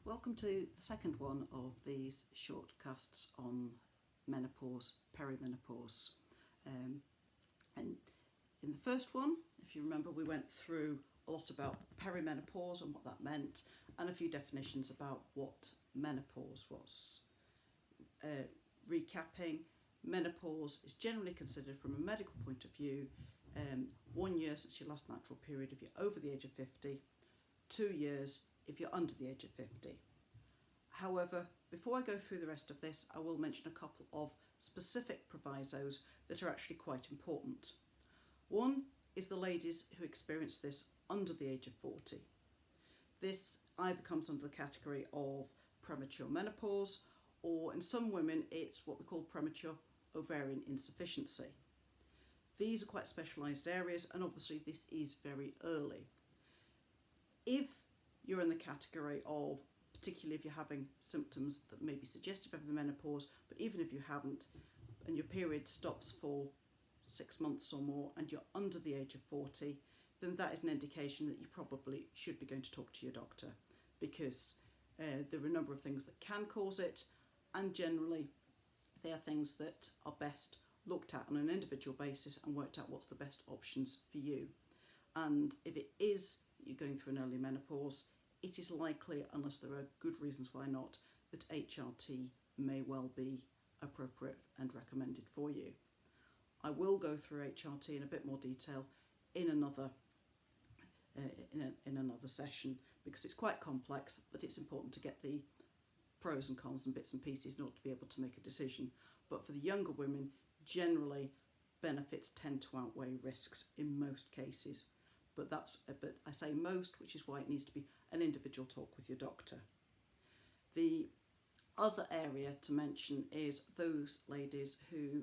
Welcome to the second one of these shortcasts on menopause, perimenopause. And in the first one, if you remember, we went through a lot about perimenopause and what that meant, and a few definitions about what menopause was. Recapping, menopause is generally considered from a medical point of view 1 year since your last natural period if you're over the age of 50, 2 years if you're under the age of 50. However, before I go through the rest of this, I will mention a couple of specific provisos that are actually quite important. One is the ladies who experience this under the age of 40. This either comes under the category of premature menopause, or in some women it's what we call premature ovarian insufficiency. These are quite specialised areas, and obviously this is very early. If you're in the category of, particularly if you're having symptoms that may be suggestive of the menopause, but even if you haven't, and your period stops for 6 months or more and you're under the age of 40, then that is an indication that you probably should be going to talk to your doctor, because there are a number of things that can cause it, and generally they are things that are best looked at on an individual basis and worked out what's the best options for you. And if it is you're going through an early menopause, it is likely, unless there are good reasons why not, that HRT may well be appropriate and recommended for you. I will go through HRT in a bit more detail in another session, because it's quite complex, but it's important to get the pros and cons and bits and pieces in order to be able to make a decision. But for the younger women, generally benefits tend to outweigh risks in most cases. But I say most, which is why it needs to be an individual talk with your doctor. The other area to mention is those ladies who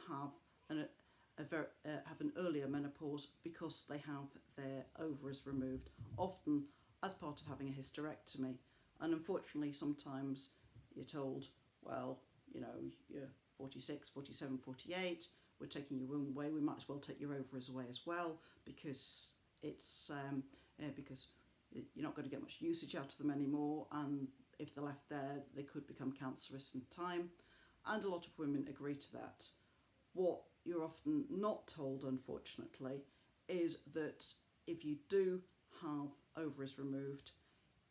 have an earlier menopause because they have their ovaries removed, often as part of having a hysterectomy. And unfortunately, sometimes you're told, well, you know, you're 46, 47, 48, we're taking your womb away, we might as well take your ovaries away as well, because because you're not going to get much usage out of them anymore, and if they're left there they could become cancerous in time, and a lot of women agree to that. What you're often not told, unfortunately, is that if you do have ovaries removed,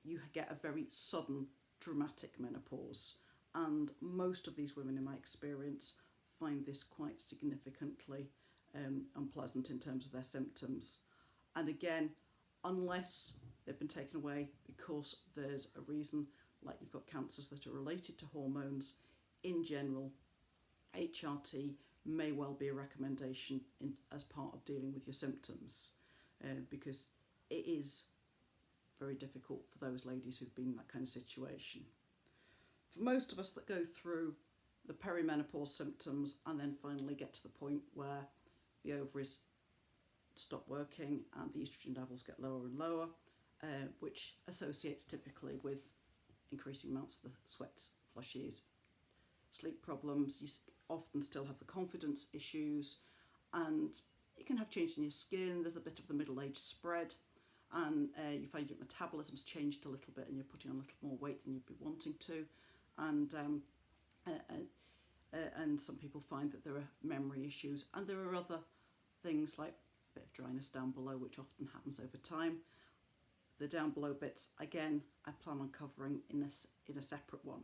you get a very sudden, dramatic menopause, and most of these women, in my experience, find this quite significantly unpleasant in terms of their symptoms. And again, unless they've been taken away because there's a reason, like you've got cancers that are related to hormones, in general, HRT may well be a recommendation as part of dealing with your symptoms, because it is very difficult for those ladies who've been in that kind of situation. For most of us that go through the perimenopause symptoms and then finally get to the point where the ovaries stop working and the estrogen levels get lower and lower, which associates typically with increasing amounts of the sweat flushes, sleep problems. You often still have the confidence issues, and you can have changes in your skin. There's a bit of the middle-age spread, and you find your metabolism's changed a little bit and you're putting on a little more weight than you'd be wanting to, and some people find that there are memory issues, and there are other things like a bit of dryness down below, which often happens over time. The down below bits, again, I plan on covering in a separate one.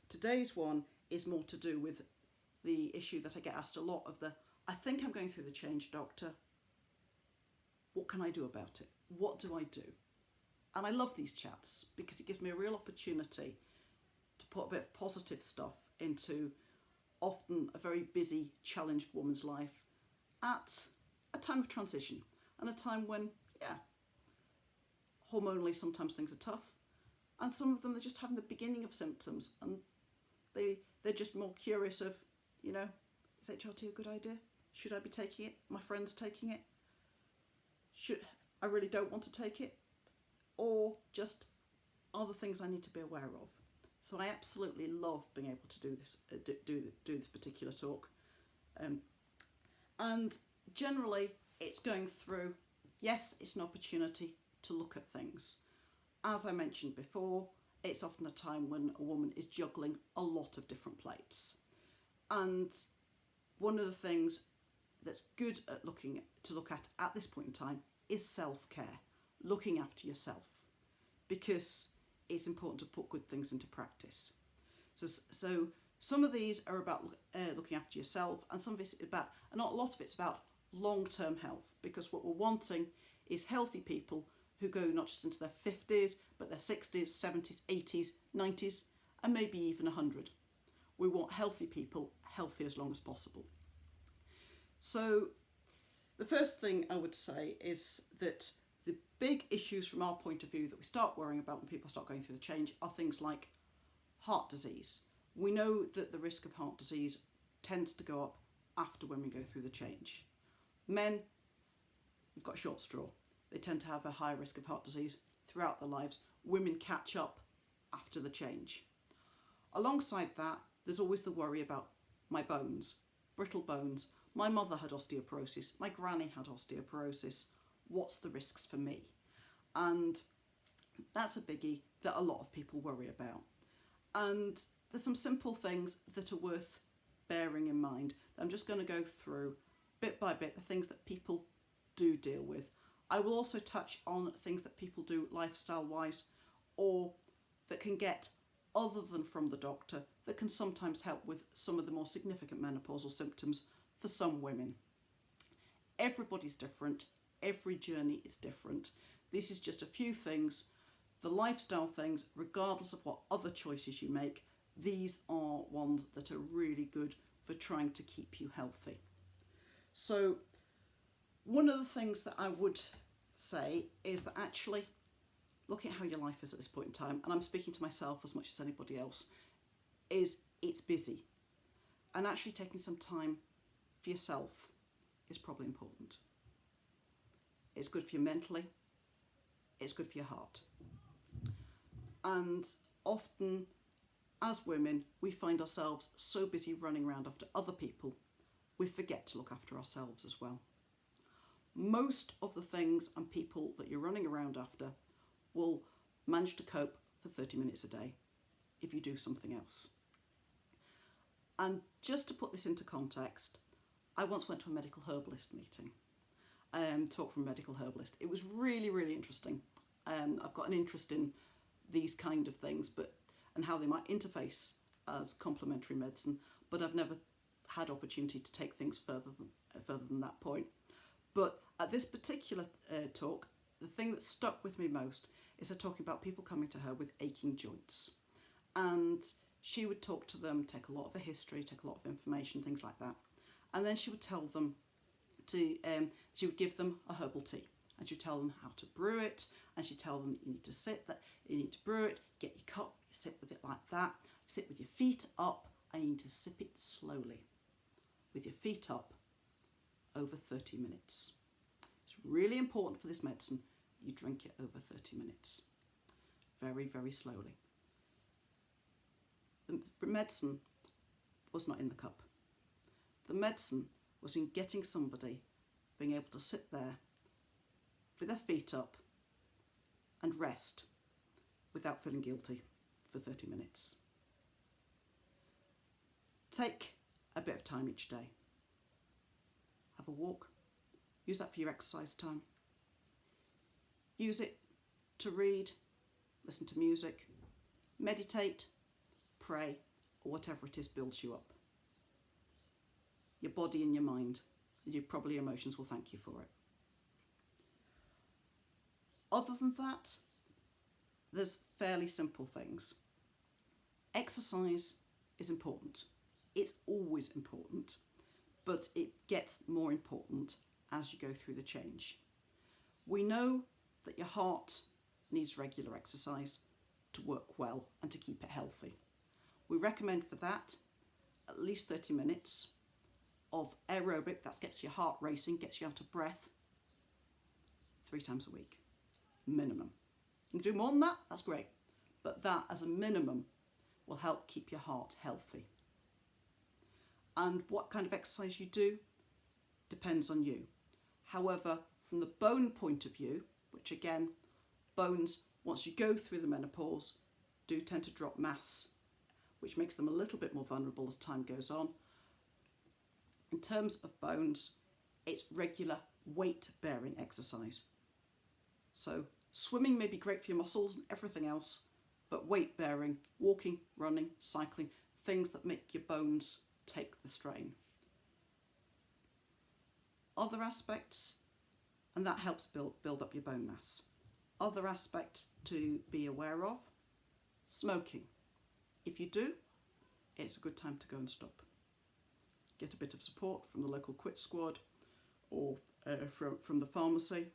Today's one is more to do with the issue that I get asked a lot of I think I'm going through the change, doctor. What can I do about it? What do I do? And I love these chats because it gives me a real opportunity to put a bit of positive stuff into often a very busy, challenged woman's life at a time of transition, and a time when, hormonally sometimes things are tough, and some of them they're just having the beginning of symptoms, and they're just more curious of, is HRT a good idea? Should I be taking it? My friend's taking it. I really don't want to take it, or just are there things I need to be aware of? So I absolutely love being able to do this, do this particular talk, and generally it's going through. Yes, it's an opportunity to look at things. As I mentioned before, it's often a time when a woman is juggling a lot of different plates. And one of the things that's good at look at this point in time is self-care, looking after yourself, because it's important to put good things into practice. So some of these are about looking after yourself, and some of it's about, and not a lot of it's about long-term health, because what we're wanting is healthy people who go not just into their 50s, but their 60s, 70s, 80s, 90s, and maybe even 100. We want healthy people, healthy as long as possible. So the first thing I would say is that the big issues from our point of view that we start worrying about when people start going through the change are things like heart disease. We know that the risk of heart disease tends to go up after women go through the change. Men, you've got a short straw. They tend to have a higher risk of heart disease throughout their lives. Women catch up after the change. Alongside that, there's always the worry about my bones, brittle bones. My mother had osteoporosis. My granny had osteoporosis. What's the risks for me? And that's a biggie that a lot of people worry about. And there's some simple things that are worth bearing in mind. I'm just going to go through bit by bit the things that people do deal with. I will also touch on things that people do lifestyle-wise, or that can get other than from the doctor, that can sometimes help with some of the more significant menopausal symptoms for some women. Everybody's different. Every journey is different. This is just a few things. The lifestyle things, regardless of what other choices you make, these are ones that are really good for trying to keep you healthy. So one of the things that I would say is that actually looking at how your life is at this point in time, and I'm speaking to myself as much as anybody else, is it's busy. And actually taking some time for yourself is probably important. It's good for you mentally. It's good for your heart. And often, as women, we find ourselves so busy running around after other people, we forget to look after ourselves as well. Most of the things and people that you're running around after will manage to cope for 30 minutes a day if you do something else. And just to put this into context, I once went to a medical herbalist meeting, talk from a medical herbalist. It was really, really interesting. I've got an interest in these kind of things, and how they might interface as complementary medicine, but I've never had opportunity to take things further than that point. But at this particular talk, the thing that stuck with me most is her talking about people coming to her with aching joints. And she would talk to them, take a lot of a history, take a lot of information, things like that. And then she would tell them she would give them a herbal tea. And she'd tell them how to brew it. And she'd tell them that you need to you need to brew it, get your cup, you sit with it like that. Sit with your feet up, and you need to sip it slowly. With your feet up, over 30 minutes. It's really important for this medicine you drink it over 30 minutes. Very, very slowly. The medicine was not in the cup. The medicine was in getting somebody being able to sit there with their feet up and rest without feeling guilty for 30 minutes. Take a bit of time each day. Have a walk. Use that for your exercise time. Use it to read, listen to music, meditate, pray, or whatever it is builds you up. Your body and your mind, and probably your emotions will thank you for it. Other than that, there's fairly simple things. Exercise is important. It's always important, but it gets more important as you go through the change. We know that your heart needs regular exercise to work well and to keep it healthy. We recommend for that at least 30 minutes of aerobic, that gets your heart racing, gets you out of breath, 3 times a week, minimum. You can do more than that, that's great. But that as a minimum will help keep your heart healthy. And what kind of exercise you do depends on you. However, from the bone point of view, which again, bones, once you go through the menopause, do tend to drop mass, which makes them a little bit more vulnerable as time goes on. In terms of bones, it's regular weight-bearing exercise. So swimming may be great for your muscles and everything else, but weight-bearing, walking, running, cycling, things that make your bones take the strain. Other aspects, and that helps build up your bone mass. Other aspects to be aware of: smoking. If you do, it's a good time to go and stop. Get a bit of support from the local quit squad or from the pharmacy.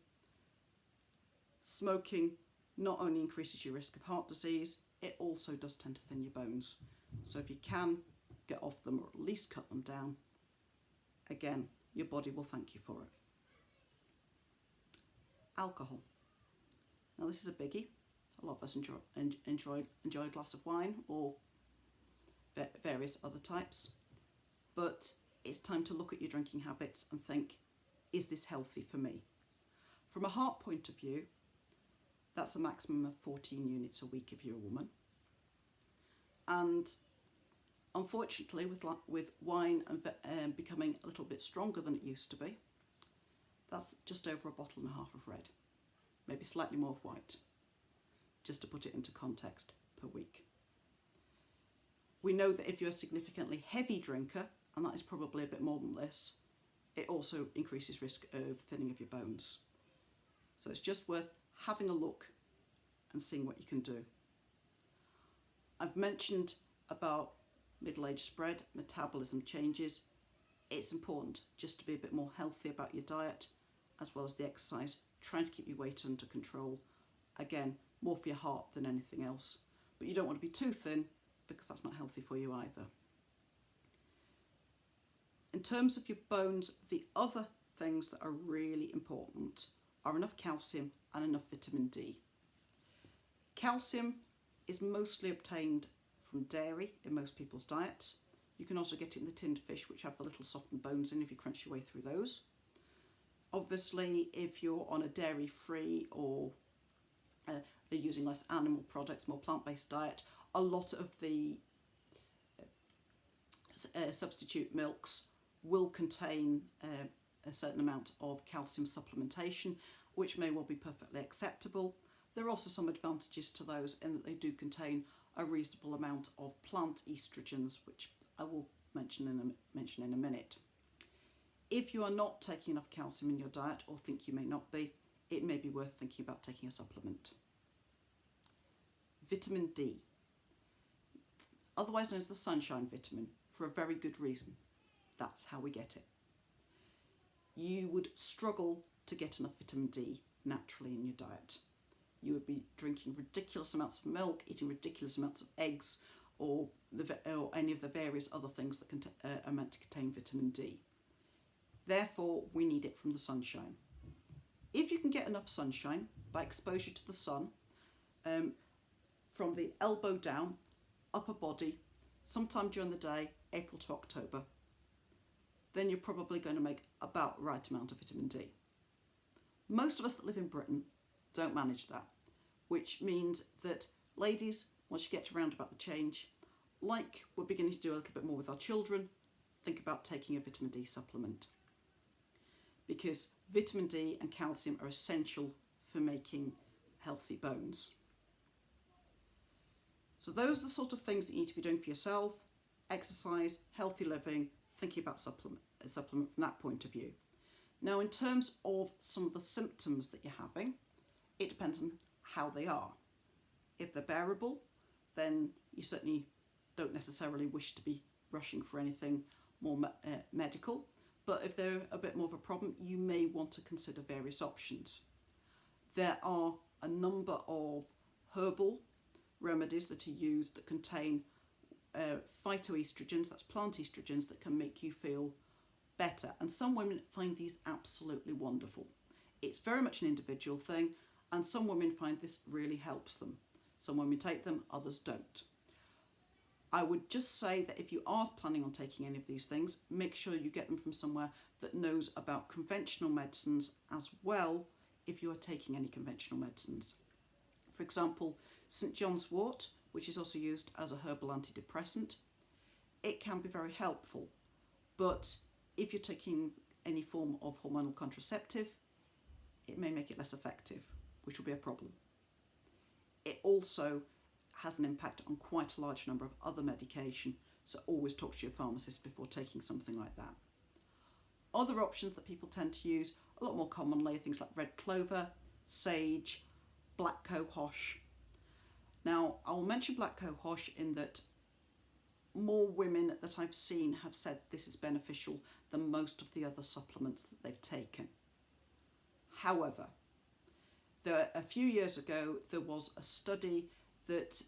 Smoking not only increases your risk of heart disease, it also does tend to thin your bones. So if you can get off them, or at least cut them down, again, your body will thank you for it. Alcohol. Now this is a biggie. A lot of us enjoy a glass of wine or various other types, but it's time to look at your drinking habits and think, is this healthy for me? From a heart point of view, that's a maximum of 14 units a week if you're a woman. And unfortunately, with wine and becoming a little bit stronger than it used to be, that's just over a bottle and a half of red, maybe slightly more of white, just to put it into context, per week. We know that if you're a significantly heavy drinker, and that is probably a bit more than this, it also increases risk of thinning of your bones. So it's just worth having a look and seeing what you can do. I've mentioned about middle age spread, metabolism changes. It's important just to be a bit more healthy about your diet as well as the exercise, trying to keep your weight under control. Again, more for your heart than anything else. But you don't want to be too thin because that's not healthy for you either. In terms of your bones, the other things that are really important are enough calcium and enough vitamin D. Calcium is mostly obtained from dairy in most people's diets. You can also get it in the tinned fish, which have the little softened bones in if you crunch your way through those. Obviously, if you're on a dairy-free or they're using less animal products, more plant-based diet, a lot of the substitute milks will contain a certain amount of calcium supplementation, which may well be perfectly acceptable. There are also some advantages to those in that they do contain a reasonable amount of plant estrogens, which I will mention in a minute. If you are not taking enough calcium in your diet, or think you may not be, it may be worth thinking about taking a supplement. Vitamin D, otherwise known as the sunshine vitamin, for a very good reason. That's how we get it. You would struggle to get enough vitamin D naturally in your diet. You would be drinking ridiculous amounts of milk, eating ridiculous amounts of eggs, or any of the various other things that are meant to contain vitamin D. Therefore, we need it from the sunshine. If you can get enough sunshine by exposure to the sun, from the elbow down, upper body, sometime during the day, April to October, then you're probably going to make about the right amount of vitamin D. Most of us that live in Britain don't manage that, which means that ladies, once you get around about the change, like we're beginning to do a little bit more with our children, think about taking a vitamin D supplement, because vitamin D and calcium are essential for making healthy bones. So those are the sort of things that you need to be doing for yourself: exercise, healthy living, thinking about supplement from that point of view. Now, in terms of some of the symptoms that you're having, it depends on how they are. If they're bearable, then you certainly don't necessarily wish to be rushing for anything more medical. But if they're a bit more of a problem, you may want to consider various options. There are a number of herbal remedies that are used that contain phytoestrogens, that's plant estrogens, that can make you feel better. And some women find these absolutely wonderful. It's very much an individual thing, and some women find this really helps them. Some women take them, others don't. I would just say that if you are planning on taking any of these things, make sure you get them from somewhere that knows about conventional medicines as well, if you are taking any conventional medicines. For example, St John's wort, which is also used as a herbal antidepressant. It can be very helpful, but if you're taking any form of hormonal contraceptive, it may make it less effective, which will be a problem. It also has an impact on quite a large number of other medication, so always talk to your pharmacist before taking something like that. Other options that people tend to use a lot more commonly are things like red clover, sage, black cohosh. Now, I will mention black cohosh in that more women that I've seen have said this is beneficial than most of the other supplements that they've taken. However, a few years ago, there was a study that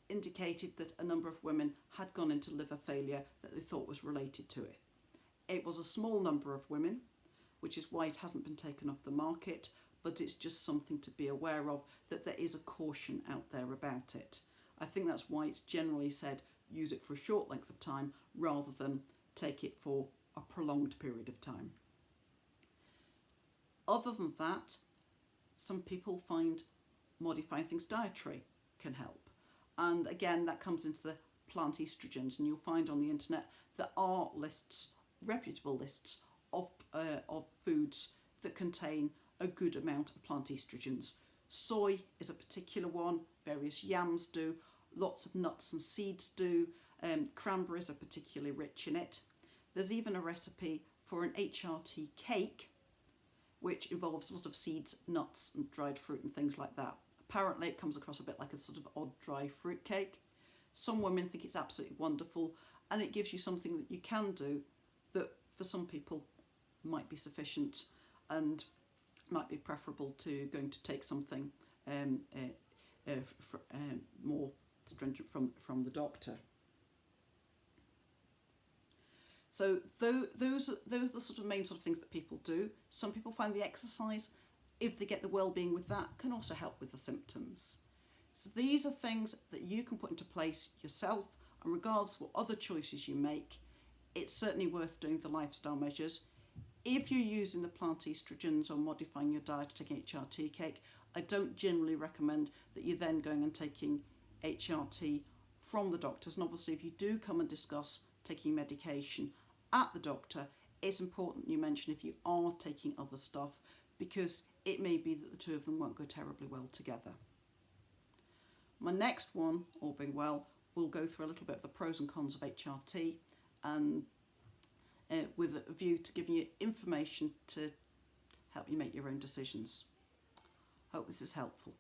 indicated that a number of women had gone into liver failure that they thought was related to it. It was a small number of women, which is why it hasn't been taken off the market, but it's just something to be aware of, that there is a caution out there about it. I think that's why it's generally said use it for a short length of time rather than take it for a prolonged period of time. Other than that, some people find modifying things dietary can help. And again, that comes into the plant estrogens, and you'll find on the internet there are lists, reputable lists of foods that contain a good amount of plant estrogens. Soy is a particular one, various yams do, lots of nuts and seeds do, cranberries are particularly rich in it. There's even a recipe for an HRT cake, which involves a lot of seeds, nuts and dried fruit and things like that. Apparently it comes across a bit like a sort of odd dry fruit cake. Some women think it's absolutely wonderful, and it gives you something that you can do that for some people might be sufficient and might be preferable to going to take something more stringent from the doctor. So those are the sort of main sort of things that people do. Some people find the exercise, if they get the well-being with that, can also help with the symptoms. So these are things that you can put into place yourself, and regardless of what other choices you make, it's certainly worth doing the lifestyle measures. If you're using the plant estrogens or modifying your diet or taking HRT cake, I don't generally recommend that you're then going and taking HRT from the doctors. And obviously if you do come and discuss taking medication at the doctor, it's important you mention if you are taking other stuff, because it may be that the two of them won't go terribly well together. My next one, all being well, will go through a little bit of the pros and cons of HRT, and with a view to giving you information to help you make your own decisions. Hope this is helpful.